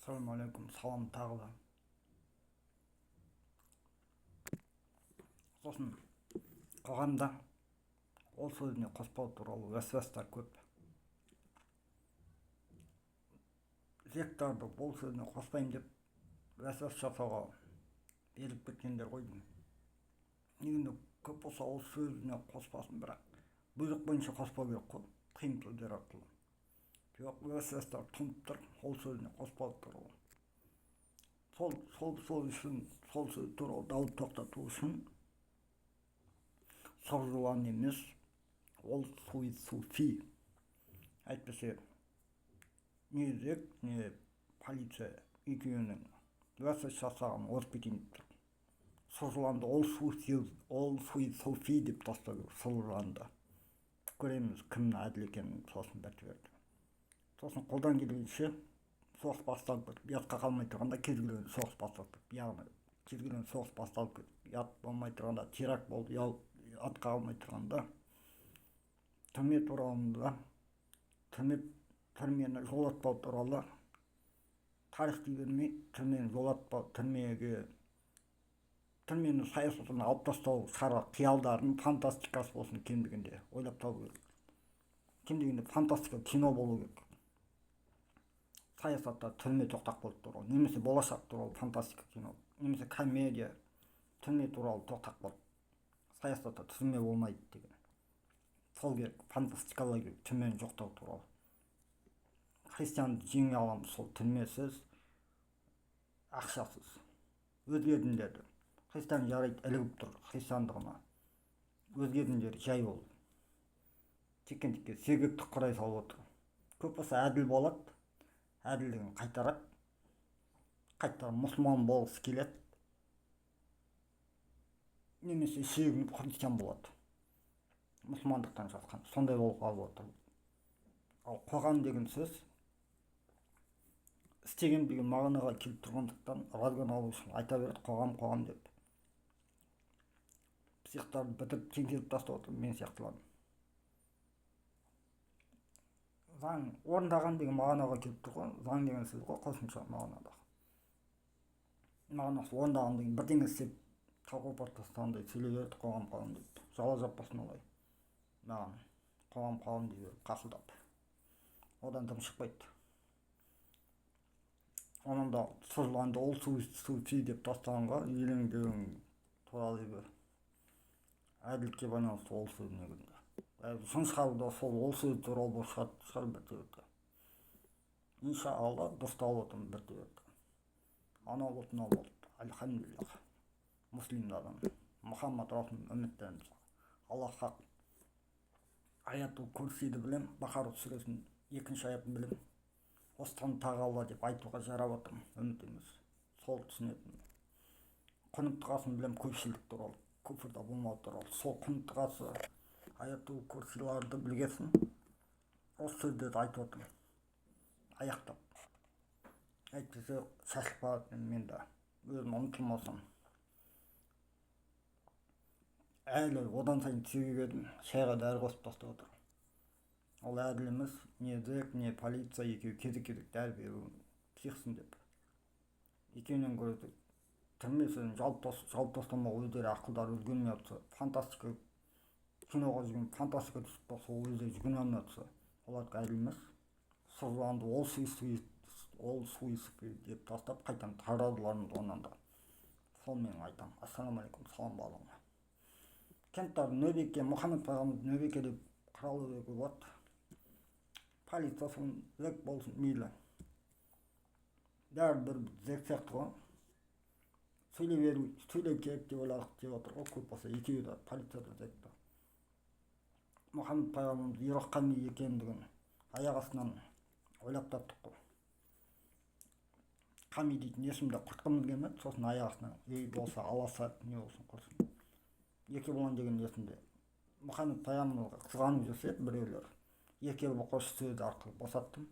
Ассалаумағалейкум, салам тағы да. Сосын қоғамда ол сөзіне қоспау туралы уәсуастар көп. Зектарды ол сөзіне қоспайын деп уәсуас жасауға беріп кеткендер ғой. Негізінде көп болса ол сөзіне қоспасын, бірақ бұйрық бойынша қоспау керек қой, қиын сөздер арқылы. Жоқ, уәсуастар тұнып тұр, ол сөзіне қоспау туралы. Сол үшін, сол сөз туралы дауды тоқтату үшін сұржылан емес, ол суфи. Әйтпесе не зек, не полиция екеуінің уәсуас жасаған озып кетейін деп тұр. Сұржыланды ол суфи деп тастау керек, сұржыланды. Көреміз кімнің әділ екенін, сосын бәрі. Сосын қолдан келгенше соғыс басталып кетіп, ұятқа қалмай тұрғанда кез келген соғыс басталып кетіп, яғни кез келген соғыс басталып кетіп, ұят болмай тұрғанда, теракт болды, ұятқа қалмай тұрғанда, түрме туралында, түрмені жолатпау туралы тарих дей бермей, түрмені жолатпау, түрмені саясатын алып тастау шара қиялдарын фантастикасы болсын, кем дегенде ойлап табу керек. Кем дегенде фантастика кино болу керек. Саясатта түрме тоқтақ болды туралы, немесе болашақ туралы фантастика кино, немесе комедия түрме туралы тоқтақ болды. Саясатта түрме болмайды деген. Сол керек, фантастикалар керек, түрмені жоқтау туралы. Христианды жеңе аламыз сол түрмесіз, ақшасыз. Өзге діндерді. Христиан жарайды, ілігіп тұр христиандығына. Өзге діндер жай ол. Текке сергекті құрай салып отыр. Көп болса әділ болады. Әділдігін қайтарады, мұсылман болғысы келеді, немесе шегініп христиан болады. Мұсылмандықтан жатқан, сондай болып қалып отыр. Ал қоғам деген сөз істеген деген мағынаға келіп тұрғандықтан разгон алу үшін айта береді қоғам деп. Психтарды бітіріп теңселіп тастап отыр мен сияқтыларын. Заң орындаған деген мағынаға келіп тұр ғой, заң деген сөз ғой, қосымша мағынада. Мағынасы орындаған деген бірдеңе істеп талқы ортасында сөйлей береді қоғам деп. Жала жаппасын олай. Маған қоғам деп қақылдап. Одан дым шықпайды. Оның да сұржыланды ол суфи деп тастағанға елеңдеуің туралы еді. Әділдікке байланысты ол сөз негізінде. Шын шығаруда ол сөз туралы бұл шығар бірте-бірте. Иншалла дұрысталып отырмын бірте-бірте. Анау болды, мынау болды. Альхамдулиллах. Мұслимдардан Мұхаммад Расул үміттеніміз. Аллах хақ. Аятул Курсиді білем, Бақара сүресінің 2-ші аятын білем. Осыдан тағалла деп айтуға жарап отырмын, үмітіміз. Сол түсінетін. Құнықтығасын білем, көпшілдік туралы, күфірда болмау туралы. Сол құнықтығасы аятул курсиларды білгесін, осы сөздерді айтып отырмын. Аяқтап. Әйтпесе шашылып қалады, мен де өзім ұмытылмасам. Әлі одан сайын түйгедім, шайға дәрі қосып тастап отыр. Ол әділ емес, не зек, не полиция екеуі кезек дәрі беру психсын деп. Екеуінен көреді, түрме сөзін жалып тастамау өздері ақылдары өзгермей жатса, фантастика киноға жүрген фантастика түсіп болса, ол өздері жүгіне алмай жатса, олардікі әділ емес. Сұржыланды ол суфи деп тастап, қайтадан тарадыларымыз онан да. Сол менің айтам. Ассалаумағалейкум, салам барлығына. Кенттар нөбеке, Мұхаммед пайғамбарымыз нөбеке деп қаралу керек болады. Полициясын зек болсын, мейлі. Бәрі бір зек сияқты ғой. Сөйлеу керек деп ойладық деп отыр ғой, көп болса екеуі де полицияда зекті. Мұхаммед пайғамбарымыз Ирак қами екендігін аяқ астынан ойлап таптық қой. Қами дейтін есімді құртқымыз келмеді, сосын аяқ астынан ей болса аласа не болсын құрсын. Еке болан деген есімде Мұхаммед пайғамбарымызға қызғанып жүрсе біреулер. Ерке боқош сөзі арқылы босаттым.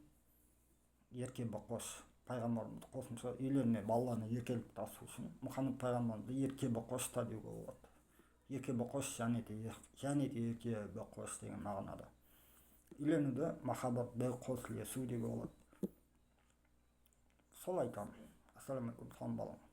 Ерке боқош пайғамбарымызды қосымша үйлеріне балаларына еркелік тасу үшін Мұхаммед пайғамбарымызды ерке боқошта деуге болады. Ерке боқош және де ерке боқош деген мағынада. Үйленуді махаббат бір қосылесу деуге болады. сол айтамын. Ассалаумағалейкум, хан балам.